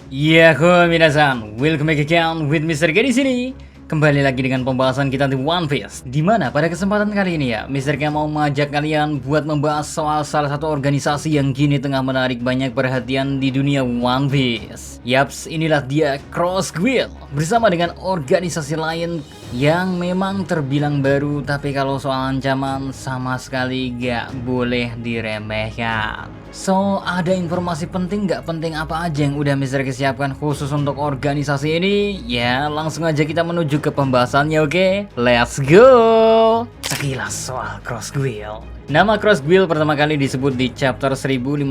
Yahoo minasan, welcome back again with Mr. K di sini. Kembali lagi dengan pembahasan kita di One Piece. Dimana pada kesempatan kali ini ya, Mr. K mau mengajak kalian buat membahas soal salah satu organisasi yang kini tengah menarik banyak perhatian di dunia One Piece. Yaps, inilah dia Cross Guild bersama dengan organisasi lain yang memang terbilang baru, tapi kalau soal ancaman sama sekali gak boleh diremehkan. So, ada informasi penting gak penting apa aja yang udah Mr. K siapkan khusus untuk organisasi ini? Ya, langsung aja kita menuju ke pembahasannya, oke? Let's go! Sekilas soal Cross Guild. Nama Cross Guild pertama kali disebut di chapter 1056.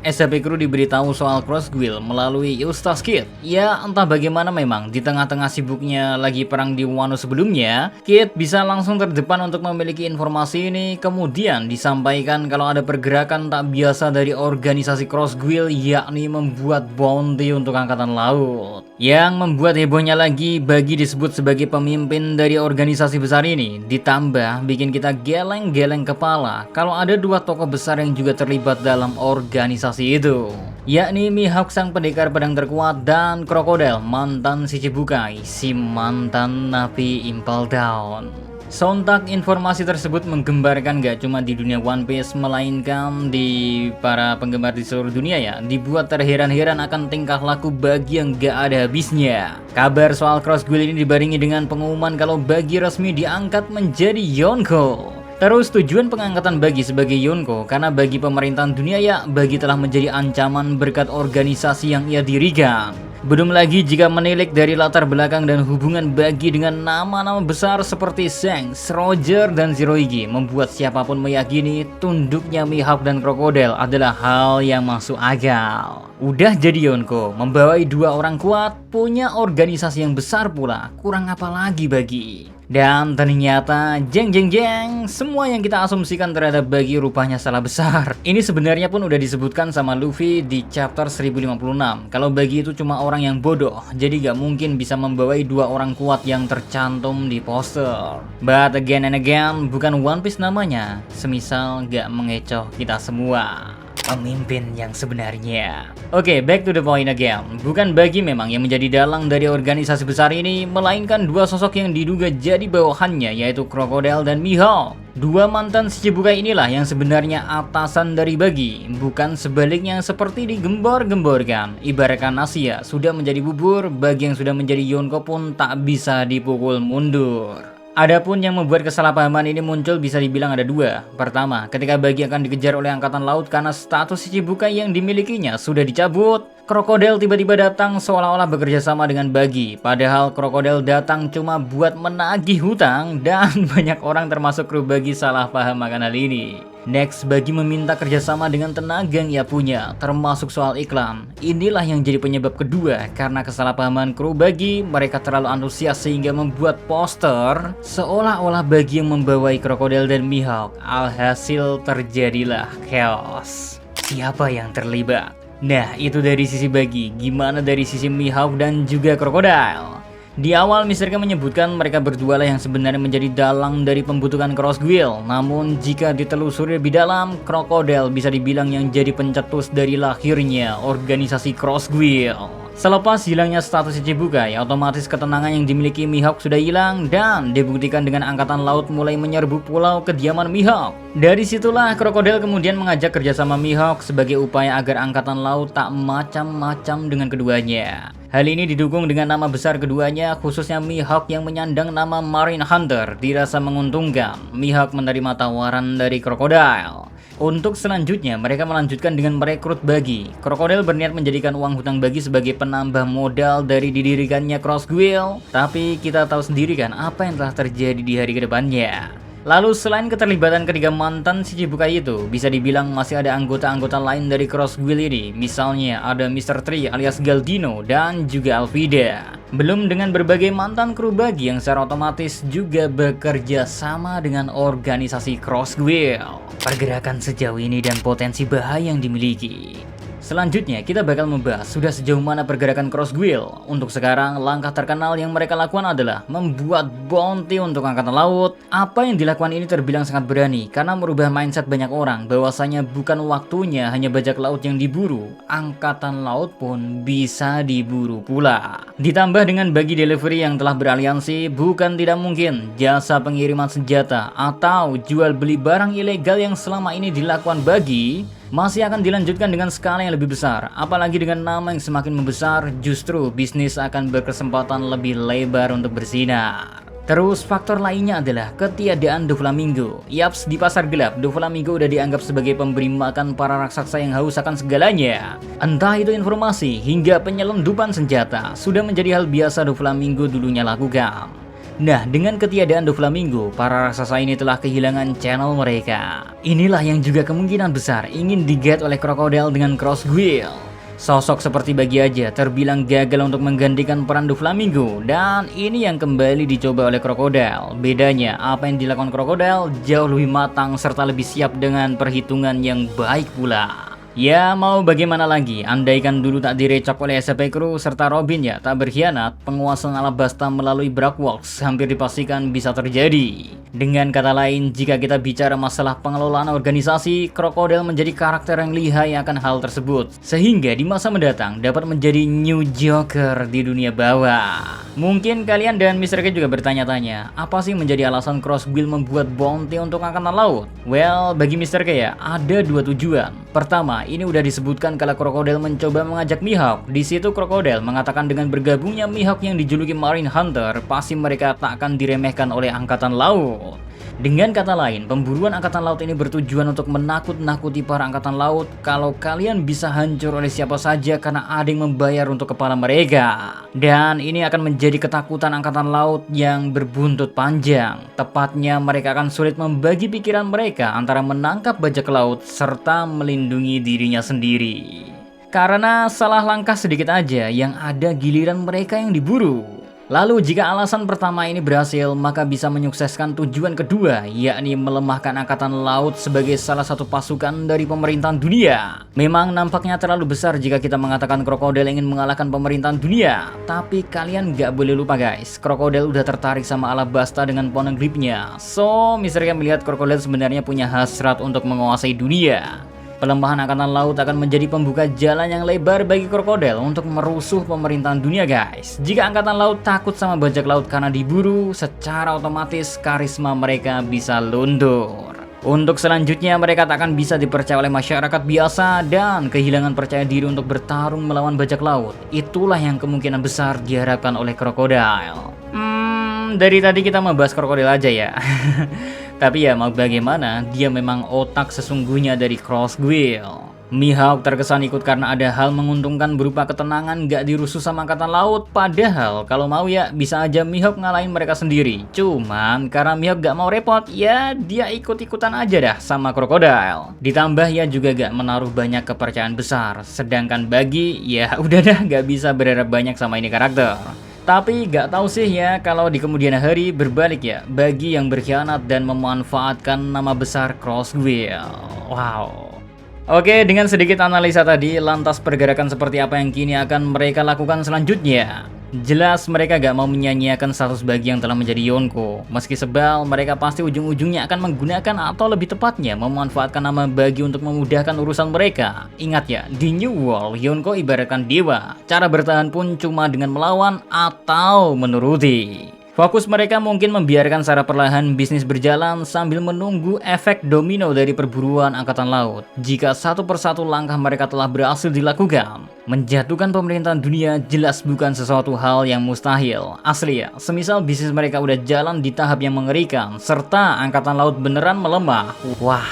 SCP Crew diberitahu soal Cross Guild melalui Eustace Kid. Ya, entah bagaimana memang di tengah-tengah sibuknya lagi perang di Wano sebelumnya, Kid bisa langsung terdepan untuk memiliki informasi ini. Kemudian disampaikan kalau ada pergerakan tak biasa dari organisasi Cross Guild, yakni membuat bounty untuk angkatan laut. Yang membuat hebohnya lagi, Bagi disebut sebagai pemimpin dari organisasi besar ini. Ditambah bikin kita geleng-geleng kepala kalau ada dua tokoh besar yang juga terlibat dalam organisasi itu, yakni Mihawk sang pendekar pedang terkuat dan Crocodile mantan si Chichibukai, si mantan napi Impel Down. Sontak informasi tersebut menggembarkan gak cuma di dunia One Piece, melainkan di para penggemar di seluruh dunia ya, dibuat terheran-heran akan tingkah laku Bagi yang gak ada habisnya. Kabar soal Cross Guild ini dibarengi dengan pengumuman kalau Bagi resmi diangkat menjadi Yonko. Terus tujuan pengangkatan Bagi sebagai Yonko karena bagi pemerintahan dunia ya, Bagi telah menjadi ancaman berkat organisasi yang ia dirikan. Belum lagi jika menilik dari latar belakang dan hubungan Bagi dengan nama-nama besar seperti Shanks, Roger, dan Shirohige, membuat siapapun meyakini tunduknya Mihawk dan Crocodile adalah hal yang masuk akal. Udah jadi Yonko, membawai dua orang kuat, punya organisasi yang besar pula, kurang apa lagi Bagi? Dan ternyata jeng, semua yang kita asumsikan terhadap Bagi rupanya salah besar. Ini sebenarnya pun udah disebutkan sama Luffy di chapter 1056. Kalau Bagi itu cuma orang yang bodoh, jadi gak mungkin bisa membawai dua orang kuat yang tercantum di poster. But again and again, bukan One Piece namanya, semisal gak mengecoh kita semua. Pemimpin yang sebenarnya. Oke, back to the point again. Bukan Bagi memang yang menjadi dalang dari organisasi besar ini, melainkan dua sosok yang diduga jadi bawahannya, yaitu Crocodile dan Mihawk. Dua mantan si Chichibukai inilah yang sebenarnya atasan dari Bagi, bukan sebaliknya seperti digembor-gemborkan. Ibaratkan nasi ya, sudah menjadi bubur, Bagi yang sudah menjadi Yonko pun tak bisa dipukul mundur. Adapun yang membuat kesalahpahaman ini muncul bisa dibilang ada dua. Pertama, ketika Bagi akan dikejar oleh angkatan laut karena status Chichibukai yang dimilikinya sudah dicabut, Crocodile tiba-tiba datang seolah-olah bekerja sama dengan Bagi. Padahal Crocodile datang cuma buat menagih hutang dan banyak orang termasuk kru Bagi salah paham akan hal ini. Next, Bagi meminta kerjasama dengan tenaga yang ia punya, termasuk soal iklan. Inilah yang jadi penyebab kedua, karena kesalahpahaman kru Bagi, mereka terlalu antusias sehingga membuat poster seolah-olah Bagi yang membawai Crocodile dan Mihawk. Alhasil terjadilah chaos. Siapa yang terlibat? Nah, itu dari sisi Bagi. Gimana dari sisi Mihawk dan juga Crocodile? Di awal Mr. K menyebutkan mereka berdua lah yang sebenarnya menjadi dalang dari pembentukan Cross Guild. Namun jika ditelusuri lebih dalam, Crocodile bisa dibilang yang jadi pencetus dari lahirnya organisasi Cross Guild. Selepas hilangnya status Chichibukai, otomatis ketenangan yang dimiliki Mihawk sudah hilang dan dibuktikan dengan angkatan laut mulai menyerbu pulau kediaman Mihawk. Dari situlah Crocodile kemudian mengajak kerjasama Mihawk sebagai upaya agar angkatan laut tak macam-macam dengan keduanya. Hal ini didukung dengan nama besar keduanya, khususnya Mihawk yang menyandang nama Marine Hunter, dirasa menguntungkan. Mihawk menerima tawaran dari Crocodile. Untuk selanjutnya, mereka melanjutkan dengan merekrut Bagi. Crocodile berniat menjadikan uang hutang Bagi sebagai penambah modal dari didirikannya Cross Guild. Tapi kita tahu sendiri kan apa yang telah terjadi di hari kedepannya. Lalu selain keterlibatan ketiga mantan si Chichibukai itu, bisa dibilang masih ada anggota-anggota lain dari Cross Guild ini. Misalnya ada Mr. Tree alias Galdino dan juga Alvida. Belum dengan berbagai mantan kru Bagi yang secara otomatis juga bekerja sama dengan organisasi Cross Guild. Pergerakan sejauh ini dan potensi bahaya yang dimiliki Selanjutnya kita bakal membahas sudah sejauh mana pergerakan Cross Guild. Untuk sekarang langkah terkenal yang mereka lakukan adalah membuat bounty untuk angkatan laut. Apa yang dilakukan ini terbilang sangat berani karena merubah mindset banyak orang bahwasanya bukan waktunya hanya bajak laut yang diburu, angkatan laut pun bisa diburu pula. Ditambah dengan bagi delivery yang telah beraliansi, bukan tidak mungkin jasa pengiriman senjata atau jual beli barang ilegal yang selama ini dilakukan bagi masih akan dilanjutkan dengan skala yang lebih besar. Apalagi dengan nama yang semakin membesar, justru bisnis akan berkesempatan lebih lebar untuk bersinar. Terus faktor lainnya adalah ketiadaan Doflamingo. Yaps, di pasar gelap, Doflamingo udah dianggap sebagai pemberi makan para raksasa yang haus akan segalanya. Entah itu informasi hingga penyelundupan senjata, sudah menjadi hal biasa Doflamingo dulunya lakukan. Nah, dengan ketiadaan Doflamingo, para raksasa ini telah kehilangan channel mereka. Inilah yang juga kemungkinan besar ingin diget oleh Crocodile dengan Cross Guild. Sosok seperti Bagi aja terbilang gagal untuk menggantikan peran Doflamingo, dan ini yang kembali dicoba oleh Crocodile. Bedanya, apa yang dilakukan Crocodile jauh lebih matang serta lebih siap dengan perhitungan yang baik pula. Ya mau bagaimana lagi, andaikan dulu tak direcok oleh SCP Crew serta Robin ya tak berkhianat, penguasaan Alabasta melalui Brackworks hampir dipastikan bisa terjadi. Dengan kata lain, jika kita bicara masalah pengelolaan organisasi, Crocodile menjadi karakter yang lihai akan hal tersebut, sehingga di masa mendatang dapat menjadi New Joker di dunia bawah. Mungkin kalian dan Mr. K juga bertanya-tanya, apa sih menjadi alasan Cross Guild membuat bounty untuk angkatan laut? Well, bagi Mr. K ya, ada dua tujuan. Pertama, ini udah disebutkan kalau Crocodile mencoba mengajak Mihawk. Di situ Crocodile mengatakan dengan bergabungnya Mihawk yang dijuluki Marine Hunter, pasti mereka tak akan diremehkan oleh angkatan laut. Dengan kata lain, pemburuan angkatan laut ini bertujuan untuk menakut-nakuti para angkatan laut kalau kalian bisa hancur oleh siapa saja karena ada yang membayar untuk kepala mereka. Dan ini akan menjadi ketakutan angkatan laut yang berbuntut panjang. Tepatnya mereka akan sulit membagi pikiran mereka antara menangkap bajak laut serta melindungi dirinya sendiri. Karena salah langkah sedikit aja yang ada giliran mereka yang diburu. Lalu jika alasan pertama ini berhasil, maka bisa menyukseskan tujuan kedua, yakni melemahkan angkatan laut sebagai salah satu pasukan dari pemerintahan dunia. Memang nampaknya terlalu besar jika kita mengatakan Crocodile ingin mengalahkan pemerintahan dunia, tapi kalian gak boleh lupa guys, Crocodile udah tertarik sama Alabasta dengan poneglyphnya. So, Mr. K melihat Crocodile sebenarnya punya hasrat untuk menguasai dunia. Pelemahan angkatan laut akan menjadi pembuka jalan yang lebar bagi Crocodile untuk merusuh pemerintahan dunia guys. Jika angkatan laut takut sama bajak laut karena diburu, secara otomatis karisma mereka bisa luntur. Untuk selanjutnya mereka tak akan bisa dipercaya oleh masyarakat biasa dan kehilangan percaya diri untuk bertarung melawan bajak laut. Itulah yang kemungkinan besar diharapkan oleh Crocodile. Dari tadi kita membahas Crocodile aja ya. Tapi ya mau bagaimana, dia memang otak sesungguhnya dari Cross Guild. Mihawk terkesan ikut karena ada hal menguntungkan berupa ketenangan gak dirusuh sama angkatan laut. Padahal kalau mau ya bisa aja Mihawk ngalahin mereka sendiri. Cuman karena Mihawk gak mau repot, ya dia ikut-ikutan aja dah sama Crocodile. Ditambah ya juga gak menaruh banyak kepercayaan besar. Sedangkan Bagi ya udah dah gak bisa berharap banyak sama ini karakter. Tapi gak tahu sih ya kalau di kemudian hari berbalik ya, Bagi yang berkhianat dan memanfaatkan nama besar Cross Guild. Wow. Oke, dengan sedikit analisa tadi, lantas pergerakan seperti apa yang kini akan mereka lakukan selanjutnya? Jelas mereka gak mau menyanyiakan status Bagi yang telah menjadi Yonko. Meski sebal, mereka pasti ujung-ujungnya akan menggunakan atau lebih tepatnya memanfaatkan nama Bagi untuk memudahkan urusan mereka. Ingat ya, di New World, Yonko ibaratkan dewa. Cara bertahan pun cuma dengan melawan atau menuruti. Fokus mereka mungkin membiarkan secara perlahan bisnis berjalan sambil menunggu efek domino dari perburuan angkatan laut. Jika satu persatu langkah mereka telah berhasil dilakukan, menjatuhkan pemerintahan dunia jelas bukan sesuatu hal yang mustahil. Asli ya, semisal bisnis mereka udah jalan di tahap yang mengerikan, serta angkatan laut beneran melemah. Wah,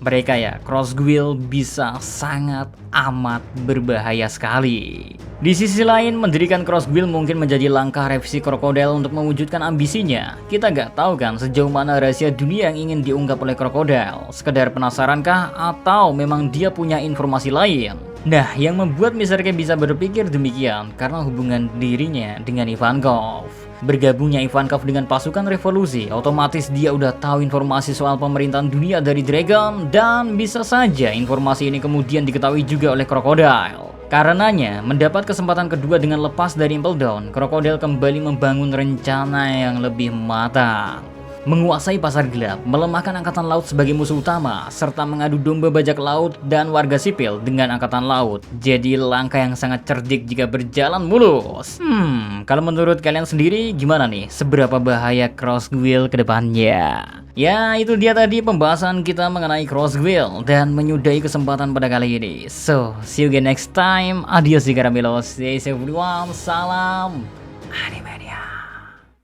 mereka ya, Cross Guild bisa sangat amat berbahaya sekali. Di sisi lain, mendirikan Cross Guild mungkin menjadi langkah revisi Crocodile untuk mewujudkan ambisinya. Kita gak tahu kan sejauh mana rahasia dunia yang ingin diungkap oleh Crocodile. Sekedar penasarankah atau memang dia punya informasi lain? Nah, yang membuat Mr. K bisa berpikir demikian karena hubungan dirinya dengan Ivankov. Bergabungnya Ivankov dengan pasukan revolusi, otomatis dia udah tahu informasi soal pemerintahan dunia dari Dragon, dan bisa saja informasi ini kemudian diketahui juga oleh Crocodile. Karenanya, mendapat kesempatan kedua dengan lepas dari Impel Down, Crocodile kembali membangun rencana yang lebih matang. Menguasai pasar gelap, melemahkan angkatan laut sebagai musuh utama, serta mengadu domba bajak laut dan warga sipil dengan angkatan laut. Jadi langkah yang sangat cerdik jika berjalan mulus. Kalau menurut kalian sendiri gimana nih? Seberapa bahaya Crossguild ke depannya? Ya, itu dia tadi pembahasan kita mengenai Crossguild dan menyudahi kesempatan pada kali ini. So, see you again next time. Adios di Karamelos. Stay safe everyone. Salam anime.